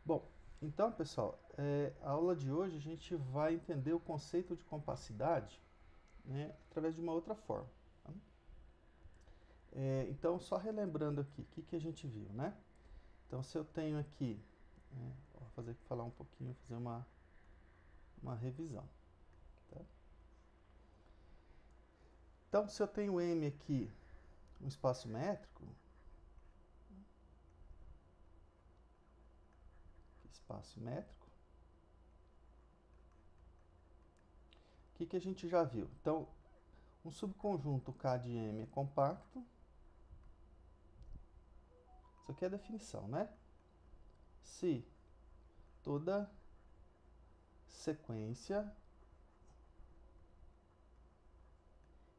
Bom, então, pessoal, a aula de hoje a gente vai entender o conceito de compacidade, né, através de uma outra forma. Tá? Então, só relembrando aqui, o que a gente viu, né? Então, se eu tenho aqui, vou falar um pouquinho, fazer uma revisão. Tá? Então, se eu tenho M aqui, um espaço métrico, o que a gente já viu? Então, um subconjunto K de M é compacto. Isso aqui é a definição, né? Se toda sequência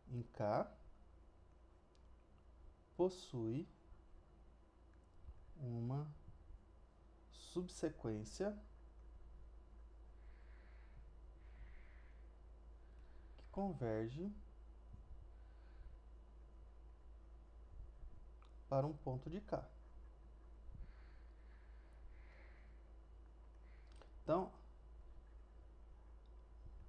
em K possui uma subsequência que converge para um ponto de K. Então,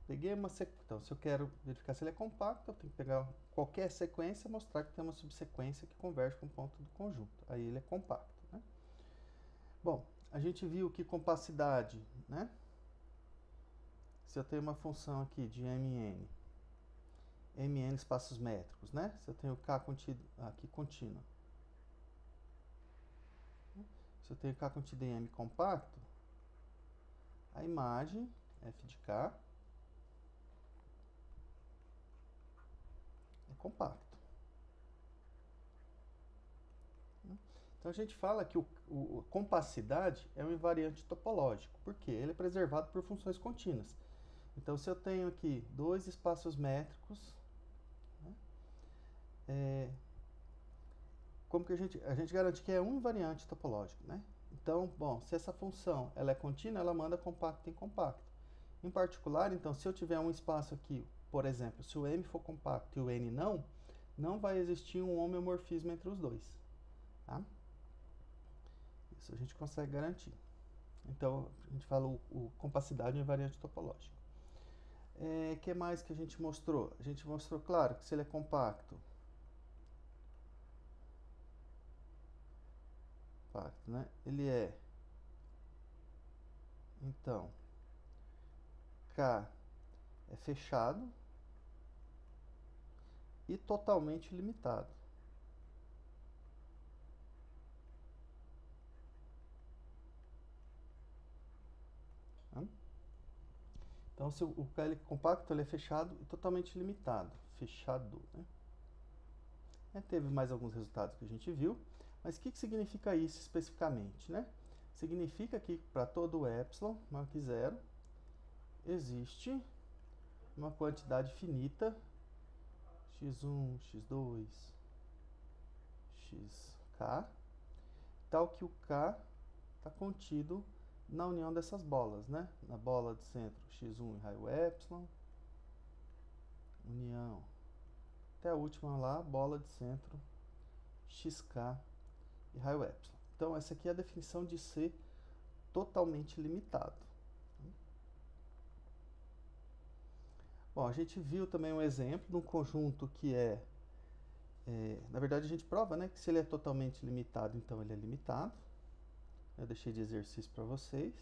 peguei uma sequência. Então, se eu quero verificar se ele é compacto, eu tenho que pegar qualquer sequência e mostrar que tem uma subsequência que converge com um ponto do conjunto. Aí ele é compacto. Né? Bom, a gente viu que compacidade, né? Se eu tenho uma função aqui de mn espaços métricos, né? Se eu tenho K contido, aqui contínuo. Se eu tenho K contido em M compacto, a imagem f de K é compacto. Então a gente fala que a compacidade é um invariante topológico, porque ele é preservado por funções contínuas. Então se eu tenho aqui dois espaços métricos, né, como que a gente garante que é um invariante topológico, né? Então, bom, se essa função ela é contínua, ela manda compacto em compacto. Em particular, então, se eu tiver um espaço aqui, por exemplo, se o M for compacto e o N não vai existir um homeomorfismo entre os dois. Tá? Isso a gente consegue garantir. Então, a gente fala o compacidade é um invariante topológico. O que mais que a gente mostrou? A gente mostrou, claro, que se ele é compacto, né? Ele é, então, K é fechado e totalmente limitado. Né? Então, se o K é compacto, ele é fechado e totalmente limitado. Fechado, né? Teve mais alguns resultados que a gente viu, mas o que significa isso especificamente, né? Significa que para todo epsilon maior que zero, existe uma quantidade finita x1, x2, xk, tal que o k está contido na união dessas bolas, né? Na bola de centro x1 e raio epsilon, união, até a última lá, bola de centro xk e raio epsilon. Então essa aqui é a definição de ser totalmente limitado. Bom, a gente viu também um exemplo de um conjunto que na verdade a gente prova, né, que se ele é totalmente limitado, então ele é limitado. Eu deixei de exercício para vocês.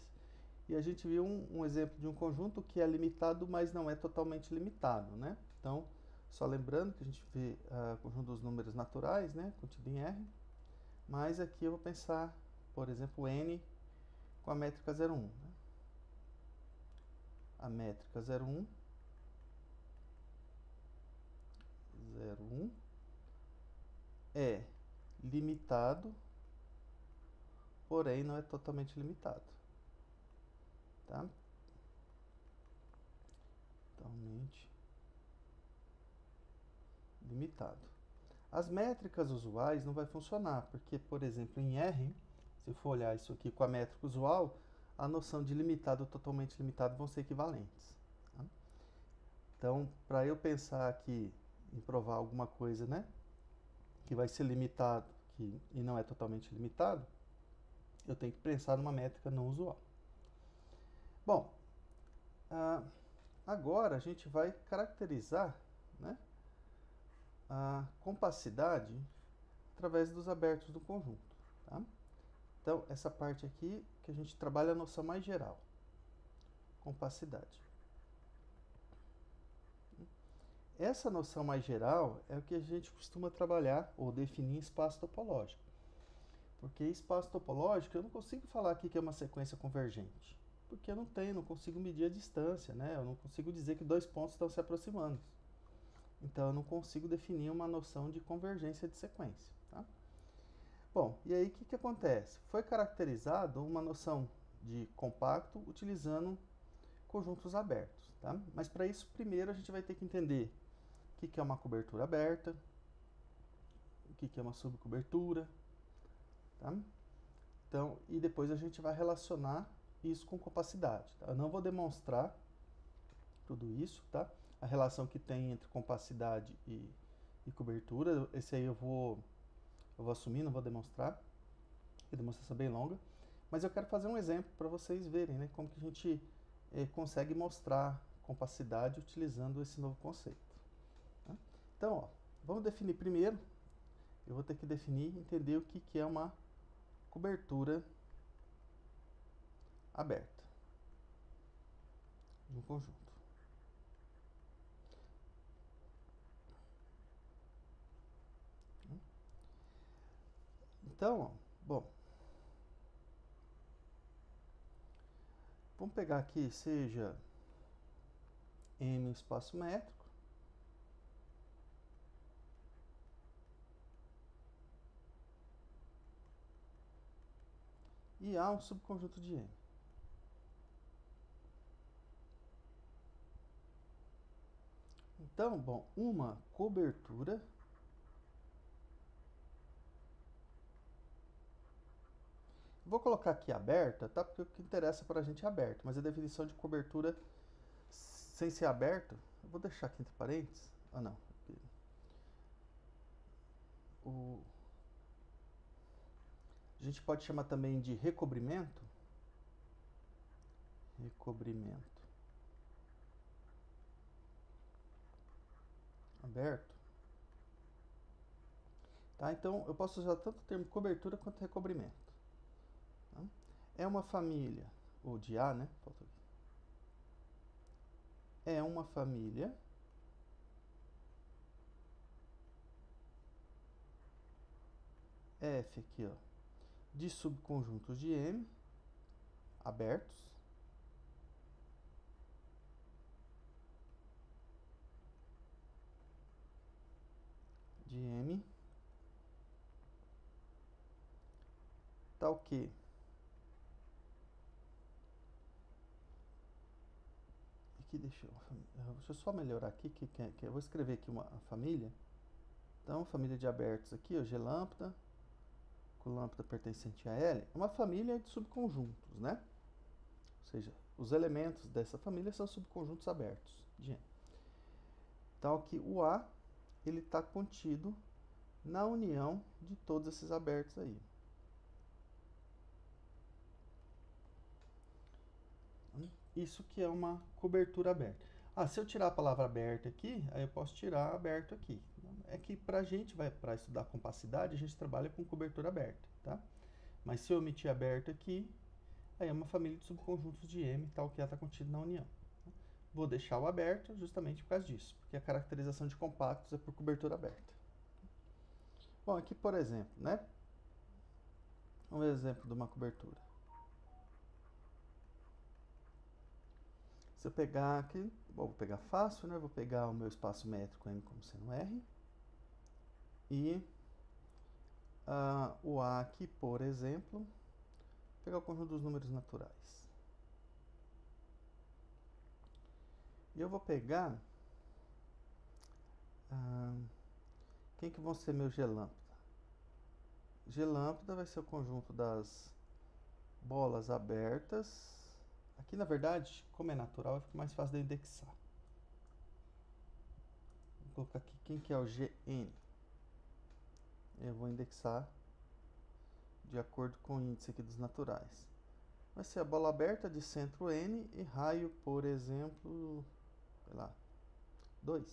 E a gente viu um exemplo de um conjunto que é limitado, mas não é totalmente limitado, né? Então, só lembrando que a gente vê o conjunto dos números naturais, né, contido em R, mas aqui eu vou pensar, por exemplo, N com a métrica 0,1. Né? A métrica 0,1, 0,1 é limitado, porém não é totalmente limitado. Tá? Totalmente limitado. As métricas usuais não vai funcionar, porque, por exemplo, em R, se eu for olhar isso aqui com a métrica usual, a noção de limitado e totalmente limitado vão ser equivalentes. Tá? Então, para eu pensar aqui em provar alguma coisa, né, que vai ser limitado e não é totalmente limitado, eu tenho que pensar numa métrica não usual. Bom, agora a gente vai caracterizar, né, a compacidade através dos abertos do conjunto. Tá? Então, essa parte aqui que a gente trabalha a noção mais geral, compacidade. Essa noção mais geral é o que a gente costuma trabalhar ou definir em espaço topológico. Porque espaço topológico eu não consigo falar aqui que é uma sequência convergente. Porque eu não consigo medir a distância, né? Eu não consigo dizer que dois pontos estão se aproximando. Então eu não consigo definir uma noção de convergência de sequência. Tá? Bom, e aí o que acontece? Foi caracterizado uma noção de compacto utilizando conjuntos abertos. Tá? Mas para isso, primeiro a gente vai ter que entender o que é uma cobertura aberta, o que é uma subcobertura. Tá? Então, e depois a gente vai relacionar isso com compacidade. Tá? Eu não vou demonstrar tudo isso, tá? A relação que tem entre compacidade e cobertura, esse aí eu vou assumir, não vou demonstrar. A demonstração é bem longa. Mas eu quero fazer um exemplo para vocês verem, né, como que a gente consegue mostrar compacidade utilizando esse novo conceito. Tá? Então, ó, vamos definir primeiro. Eu vou ter que definir, entender o que é uma cobertura aberta de um conjunto. Então, ó, bom, vamos pegar aqui, seja M espaço métrico, e A um subconjunto de M. Então, bom, uma cobertura vou colocar aqui aberta, tá? Porque o que interessa para a gente é aberto, mas a definição de cobertura sem ser aberto, eu vou deixar aqui entre parênteses. Ah, não. A gente pode chamar também de recobrimento. Recobrimento aberto. Tá? Então, eu posso usar tanto o termo cobertura quanto recobrimento. Tá? É uma família, ou de A, né? É uma família F aqui, ó, de subconjuntos de M abertos de M tal que aqui deixa eu só melhorar aqui que eu vou escrever aqui uma família. Então, família de abertos aqui, ó, G lambda com lambda pertencente a L, é uma família de subconjuntos, né? Ou seja, os elementos dessa família são subconjuntos abertos de M. Tal que o A ele está contido na união de todos esses abertos aí. Isso que é uma cobertura aberta. Ah, se eu tirar a palavra aberta aqui, aí eu posso tirar aberto aqui. É que para a gente, para estudar compacidade, a gente trabalha com cobertura aberta, tá? Mas se eu omitir aberto aqui, aí é uma família de subconjuntos de M, tal que ela está contida na união. Vou deixar o aberto justamente por causa disso, porque a caracterização de compactos é por cobertura aberta. Bom, aqui por exemplo, né? Um exemplo de uma cobertura. Se eu pegar aqui, bom, vou pegar fácil, né? Vou pegar o meu espaço métrico M como sendo R. E o A aqui, por exemplo, vou pegar o conjunto dos números naturais. E eu vou pegar quem que vão ser meu G lambda? G lambda vai ser o conjunto das bolas abertas. Aqui, na verdade, como é natural, fica mais fácil de indexar. Vou colocar aqui quem que é o Gn. Eu vou indexar de acordo com o índice aqui dos naturais. Vai ser a bola aberta de centro N e raio, por exemplo, sei lá, 2.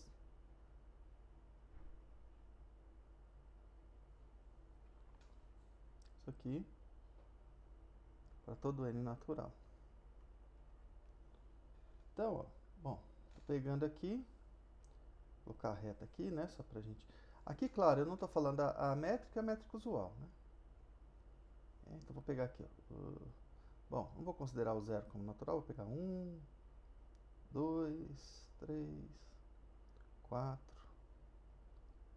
Isso aqui para todo N natural. Então, ó, bom, tô pegando aqui, vou colocar a reta aqui, né, só pra gente... Aqui, claro, eu não tô falando a métrica, é a métrica usual, né? Então, vou pegar aqui, ó. Bom, não vou considerar o zero como natural, vou pegar 1, 2, 3, 4,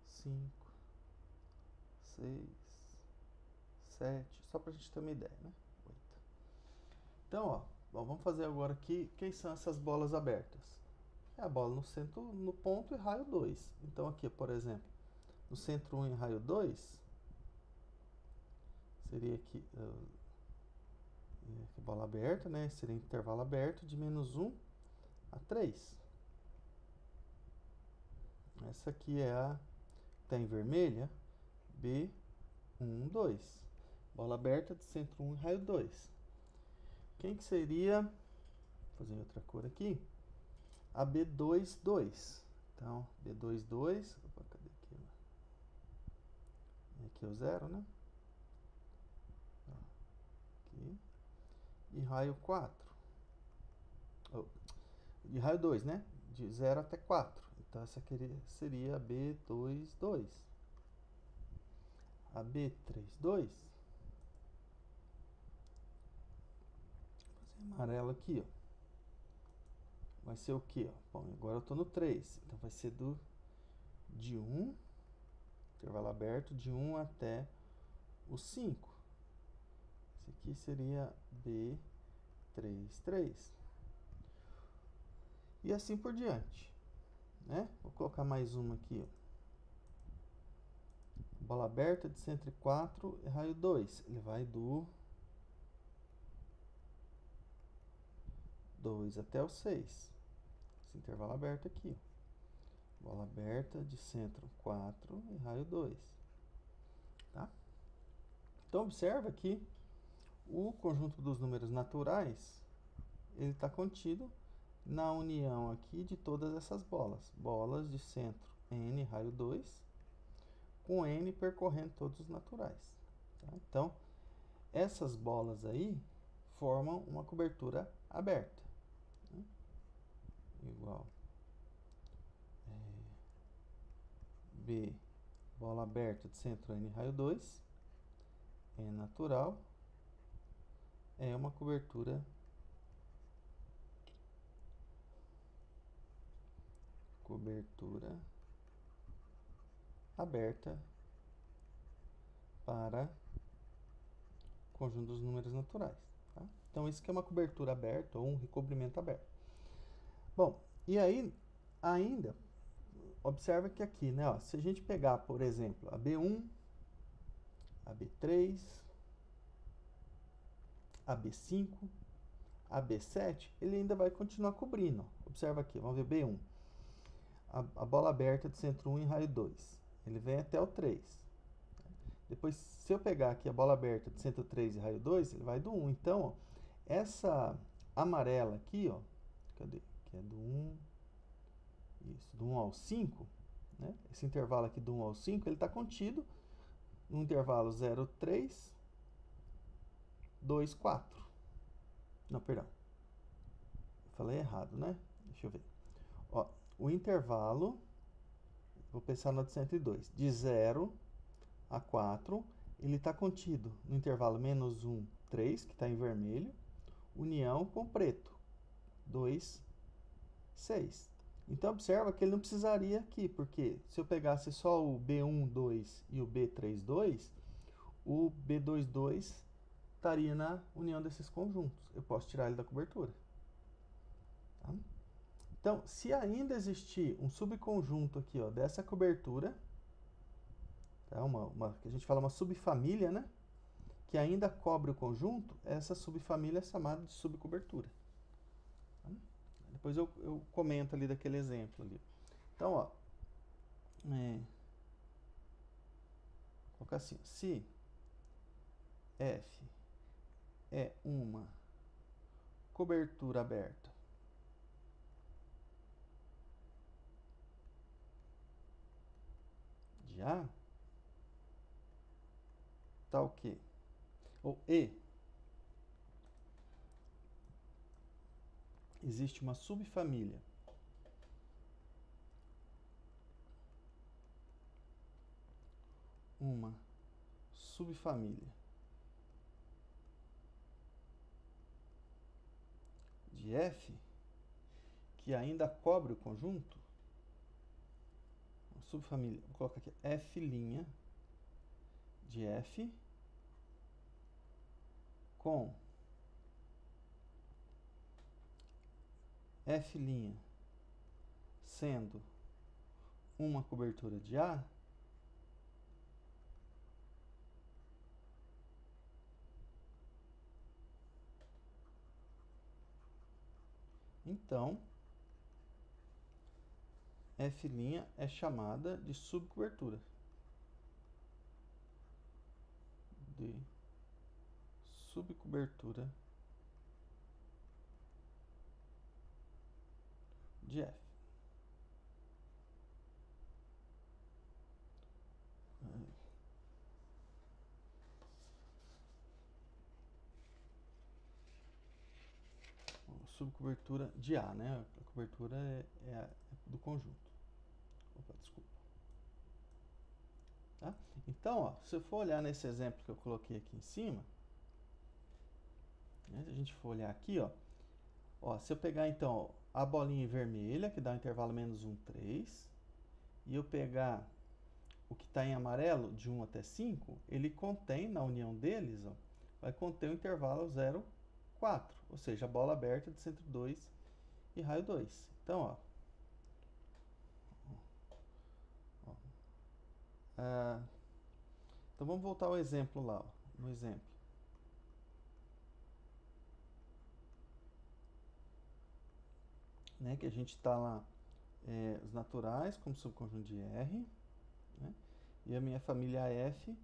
5, 6, 7, só pra gente ter uma ideia, né? 8. Então, ó, bom, vamos fazer agora aqui, quem são essas bolas abertas? É a bola no centro, no ponto e raio 2. Então aqui, por exemplo, no centro 1 e raio 2, seria aqui, aqui bola aberta, né? Seria intervalo aberto de menos 1 a 3. Essa aqui é a que está em vermelha, B1, 2. Bola aberta de centro 1 e raio 2. Quem que seria, vou fazer outra cor aqui, a B2, 2. Então, B2, 2, opa, cadê aqui? Aqui é o 0, né? Aqui. E raio 4. Oh, e raio 2, né? De 0 até 4. Então, essa aqui seria a B2, 2. A B3, 2. Vou fazer amarelo aqui, ó. Vai ser o quê? Ó? Bom, agora eu estou no 3. Então, vai ser de 1, intervalo aberto, de 1 até o 5. Esse aqui seria B3, 3. E assim por diante, né? Vou colocar mais uma aqui, ó. Bola aberta de centro 4 e raio 2. Ele vai do 2 até o 6. Esse intervalo aberto aqui. Bola aberta de centro 4 e raio 2. Tá? Então, observa que o conjunto dos números naturais, ele está contido na união aqui de todas essas bolas. Bolas de centro N raio 2, com N percorrendo todos os naturais. Tá? Então, essas bolas aí formam uma cobertura aberta. Né? Igual B, bola aberta de centro N raio 2, N natural, é uma cobertura aberta para o conjunto dos números naturais. Tá? Então, isso que é uma cobertura aberta ou um recobrimento aberto. Bom, e aí, ainda, observa que aqui, né, ó, se a gente pegar, por exemplo, a B1, a B3, a B5, a B7, ele ainda vai continuar cobrindo. Ó. Observa aqui, vamos ver B1. A bola aberta de centro 1 e raio 2. Ele vem até o 3. Depois, se eu pegar aqui a bola aberta de centro 3 e raio 2, ele vai do 1. Então, ó, essa amarela aqui, ó, cadê? Que é do 1, isso, do 1 ao 5, né? Esse intervalo aqui do 1 ao 5, ele está contido no intervalo 0, 3, 2, 4. Não, perdão. Eu falei errado, né? Deixa eu ver. Ó, o intervalo, vou pensar no de 102, de 0 a 4, ele está contido no intervalo menos 1, 3, que está em vermelho, união com preto, 2, 6. Então, observa que ele não precisaria aqui, porque se eu pegasse só o B1, 2 e o B3, 2, o B2, 2 estaria na união desses conjuntos. Eu posso tirar ele da cobertura. Tá? Então, se ainda existir um subconjunto aqui, ó, dessa cobertura, tá? Que a gente fala uma subfamília, né? Que ainda cobre o conjunto, essa subfamília é chamada de subcobertura. Tá? Depois eu comento ali daquele exemplo ali. Então, ó, colocar assim, se F é uma cobertura aberta de A, tá o quê? Ou E, existe uma subfamília de F que ainda cobre o conjunto, subfamília, vou colocar aqui F' de F com F' sendo uma cobertura de A, então F' é chamada de subcobertura. De subcobertura de F. Subcobertura de A, né? A cobertura é do conjunto. Opa, desculpa. Tá? Então, ó, se eu for olhar nesse exemplo que eu coloquei aqui em cima, né, se a gente for olhar aqui, ó, se eu pegar então a bolinha vermelha, que dá o intervalo menos 1, 3, e eu pegar o que está em amarelo, de 1 até 5, ele contém, na união deles, ó, vai conter o intervalo 0, 4, ou seja, a bola aberta de centro 2 e raio 2. Então, então vamos voltar ao exemplo lá, no exemplo. Né, que a gente está lá, os naturais como subconjunto de R, né, e a minha família F,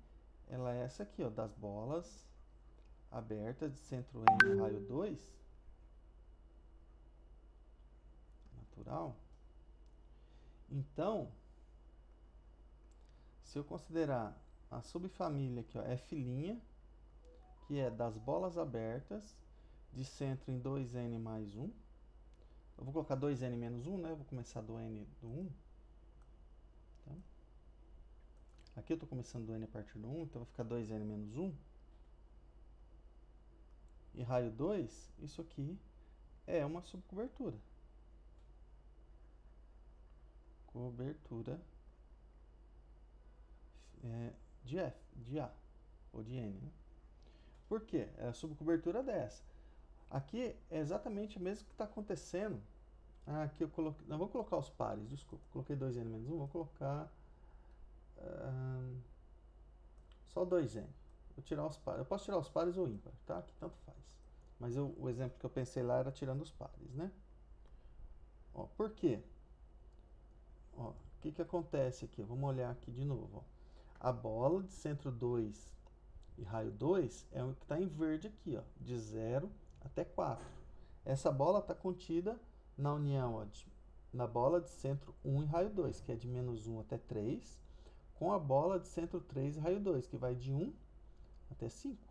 ela é essa aqui, ó, das bolas abertas de centro N e raio 2, natural. Então, se eu considerar a subfamília aqui, ó, F', que é das bolas abertas de centro em 2N mais 1, eu vou colocar 2N menos 1, né? Eu vou começar do N do 1. Tá? Aqui eu estou começando do N a partir do 1, então vai ficar 2N menos 1. E raio 2, isso aqui é uma subcobertura. Cobertura de F, de A, ou de N, né? Por quê? É a subcobertura dessa. Aqui é exatamente o mesmo que está acontecendo. Aqui eu coloquei. Não, vou colocar os pares, desculpa. Coloquei 2N menos 1, vou colocar só 2N. Vou tirar os pares. Eu posso tirar os pares ou ímpar, tá? Aqui tanto faz. Mas o exemplo que eu pensei lá era tirando os pares, né? Ó, por quê? Ó, o que acontece aqui? Vamos olhar aqui de novo. Ó. A bola de centro 2 e raio 2 é o que está em verde aqui, ó, de 0 até 4. Essa bola está contida na união, ó, na bola de centro 1 e raio 2, que é de menos 1 até 3, com a bola de centro 3 e raio 2, que vai de 1 até 5.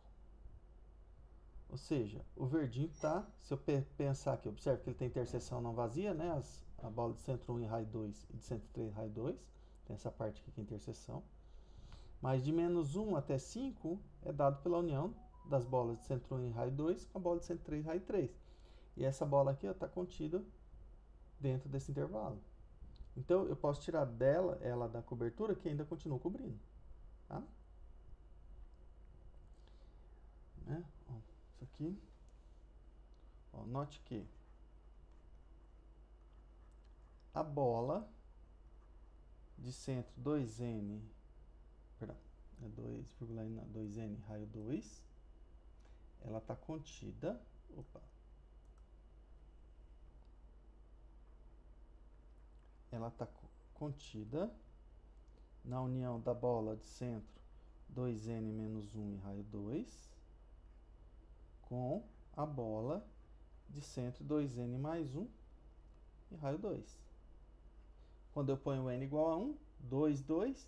Ou seja, o verdinho está, se eu pensar aqui, observe que ele tem interseção não vazia, né? A bola de centro 1 e raio 2 e de centro 3 e raio 2, tem essa parte aqui que é interseção. Mas de menos 1 até 5 é dado pela união das bolas de centro 1 e raio 2 com a bola de centro 3 e raio 3. E essa bola aqui está contida dentro desse intervalo. Então, eu posso tirar ela da cobertura que ainda continua cobrindo. Tá? Né? Ó, isso aqui. Ó, note que a bola de centro 2N, perdão, 2,2N raio 2, ela está contida, ela está contida na união da bola de centro 2N menos 1 e raio 2 com a bola de centro 2n mais 1 e raio 2. Quando eu ponho n igual a 1, 2, 2,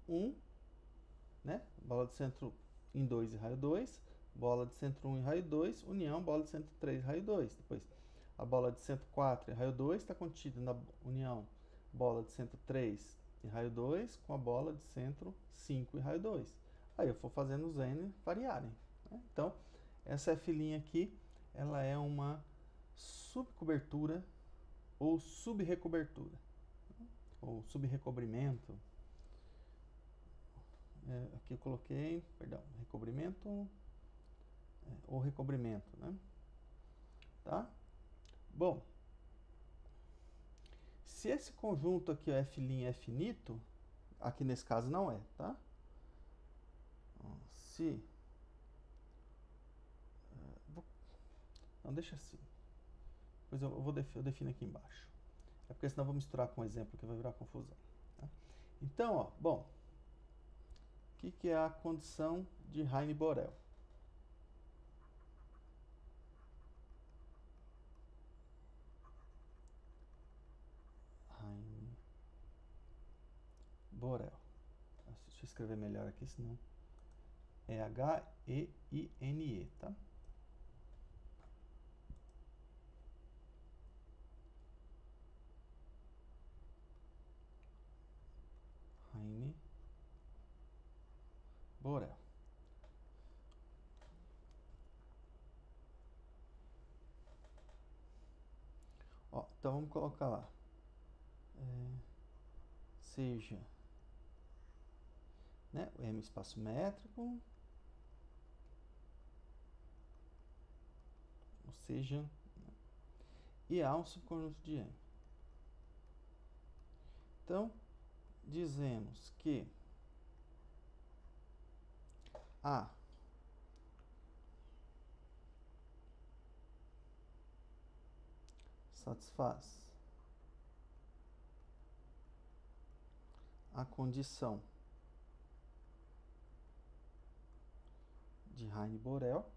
1, né? Bola de centro em 2 e raio 2, bola de centro 1 e raio 2, união, bola de centro 3 e raio 2. Depois, a bola de centro 4 e raio 2 está contida na união bola de centro 3 e raio 2 com a bola de centro 5 e raio 2. Aí eu vou fazendo os n variarem, né? Então, essa F' aqui, ela é uma subcobertura ou subrecobertura, ou subrecobrimento. Aqui eu coloquei, perdão, recobrimento ou recobrimento, né? Tá? Bom, se esse conjunto aqui, ó, F' é finito, aqui nesse caso não é, tá? Se... Não, deixa assim. Depois eu defino aqui embaixo. É porque senão eu vou misturar com um exemplo que vai virar confusão. Tá? Então, ó, bom, o que é a condição de Heine-Borel? Heine-Borel. Deixa eu escrever melhor aqui, senão é H-E-I-N-E, tá? Heine-Borel. Ó, então vamos colocar lá. Seja, né, o M espaço métrico, ou seja, e A um subconjunto de M. Então, dizemos que A satisfaz a condição de Heine-Borel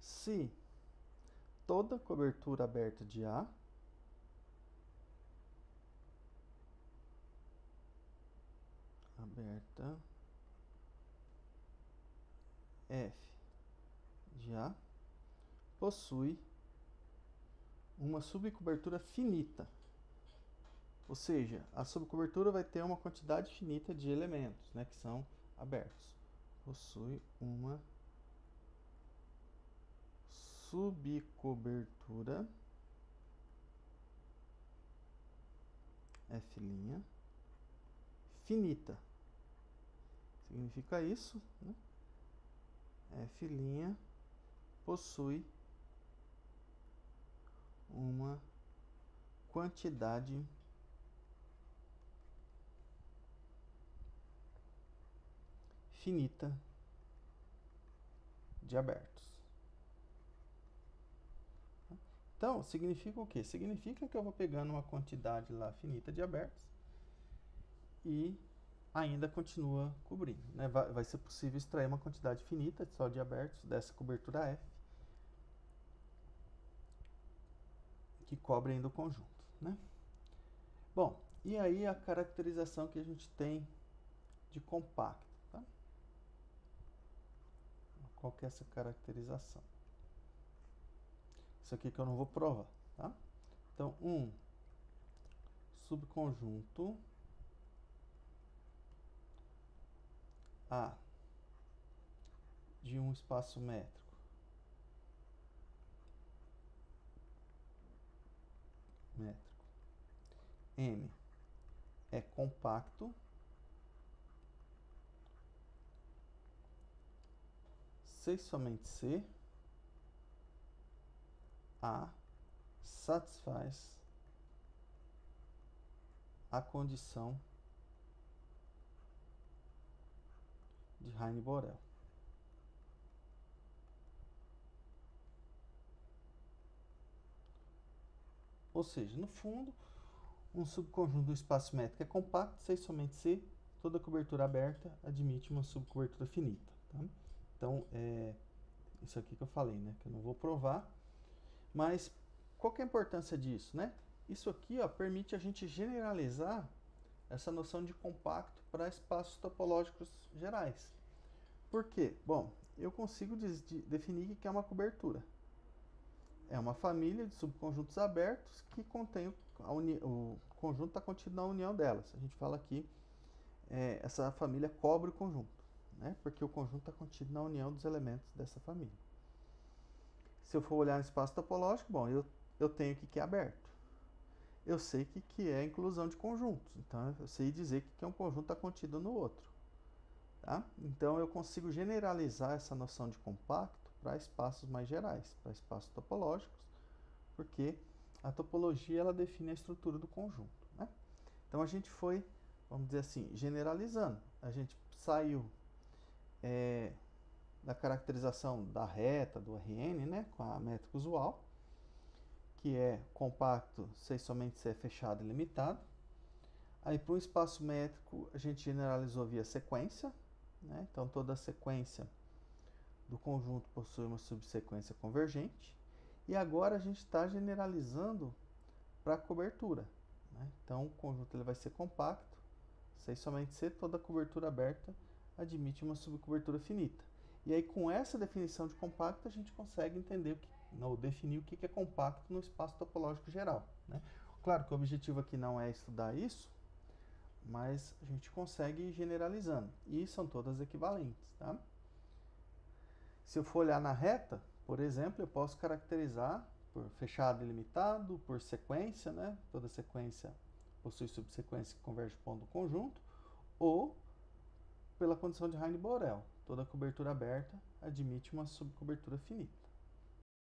se toda cobertura aberta de A aberta F de A possui uma subcobertura finita. Ou seja, a subcobertura vai ter uma quantidade finita de elementos, né, que são abertos. Possui uma subcobertura F' finita. Significa isso, né? F' possui uma quantidade finita de abertos. Então, significa o quê? Significa que eu vou pegando uma quantidade lá finita de abertos e ainda continua cobrindo, né? Vai ser possível extrair uma quantidade finita só de abertos dessa cobertura F que cobre ainda o conjunto, né? Bom, e aí a caracterização que a gente tem de compacto, tá? Qual que é essa caracterização? Isso aqui que eu não vou provar, tá? Então, um subconjunto A de um espaço métrico M é compacto se somente se A satisfaz a condição de Heine-Borel. Ou seja, no fundo, Um subconjunto do espaço métrico é compacto se e somente se toda cobertura aberta admite uma subcobertura finita. Tá? Então, isso aqui que eu falei, né? Que eu não vou provar. Mas qual que é a importância disso, né? Isso aqui, ó, permite a gente generalizar essa noção de compacto para espaços topológicos gerais. Por quê? Bom, eu consigo definir o que é uma cobertura. É uma família de subconjuntos abertos que contém o conjunto está contido na união delas. A gente fala aqui, essa família cobre o conjunto, né? Porque o conjunto está contido na união dos elementos dessa família. Se eu for olhar no espaço topológico, bom, eu tenho o que é aberto. Eu sei que é inclusão de conjuntos, então eu sei dizer que um conjunto está contido no outro. Tá? Então eu consigo generalizar essa noção de compacto para espaços mais gerais, para espaços topológicos, porque a topologia ela define a estrutura do conjunto. Né? Então a gente foi, vamos dizer assim, generalizando. A gente saiu da caracterização da reta, do Rn, né, com a métrica usual, que é compacto se somente se é fechado e limitado. Aí para o espaço métrico a gente generalizou via sequência, né? Então toda sequência do conjunto possui uma subsequência convergente. E agora a gente está generalizando para a cobertura. Né? Então o conjunto ele vai ser compacto se somente se toda cobertura aberta admite uma subcobertura finita. E aí com essa definição de compacto a gente consegue entender ou definir o que é compacto no espaço topológico geral. Né? Claro que o objetivo aqui não é estudar isso, mas a gente consegue ir generalizando. E são todas equivalentes. Tá? Se eu for olhar na reta, por exemplo, eu posso caracterizar por fechado e limitado, por sequência, né? Toda sequência possui subsequência que converge para o ponto do conjunto, ou pela condição de Heine-Borel. Toda cobertura aberta admite uma subcobertura finita.